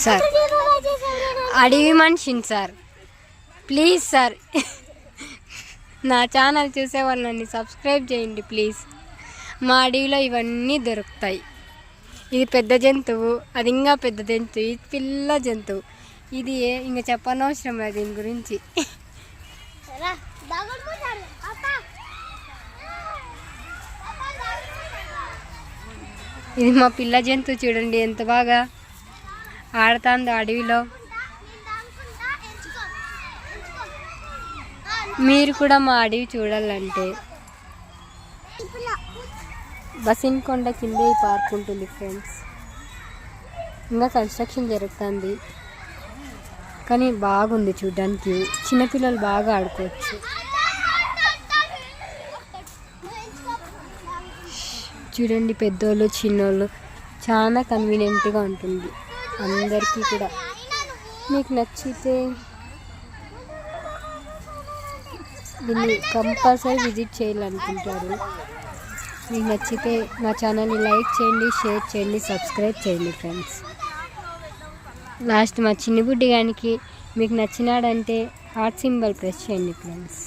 Sir అడవి మనిషిని sir, please sir నా ఛానల్ చూసే వాళ్ళు నన్ను సబ్స్క్రైబ్ చేయండి ప్లీజ్. మా అడవిలో ఇవన్నీ దొరుకుతాయి. ఇది పెద్ద జంతువు, అది ఇంకా పెద్ద జంతువు, ఇది పిల్ల జంతువు, ఇది ఇంకా చెప్పనవసరం లేదు దీని గురించి. ఇది మా పిల్ల జంతువు, చూడండి ఎంత బాగా ఆడుతుందో అడవిలో. మీరు కూడా మా అడవి చూడాలంటే బసిన్కొండ కిందే ఈ పార్క్ ఉంటుంది ఫ్రెండ్స్. ఇంకా కన్స్ట్రక్షన్ జరుగుతుంది కానీ బాగుంది చూడడానికి, చిన్నపిల్లలు బాగా ఆడుకోవచ్చు. చూడండి పెద్దోళ్ళు చిన్నోళ్ళు చాలా కన్వీనియంట్గా ఉంటుంది అందరికీ కూడా. మీకు నచ్చితే దీన్ని కంపల్సరీ విజిట్ చేయాలనుకుంటారు. మీకు నచ్చితే మా ఛానల్ని లైక్ చేయండి, షేర్ చేయండి, సబ్స్క్రైబ్ చేయండి ఫ్రెండ్స్. లాస్ట్ మా చిన్న బుడ్డిగానికి మీకు నచ్చినాడంటే హార్ట్ సింబల్ ప్రెస్ చేయండి ఫ్రెండ్స్.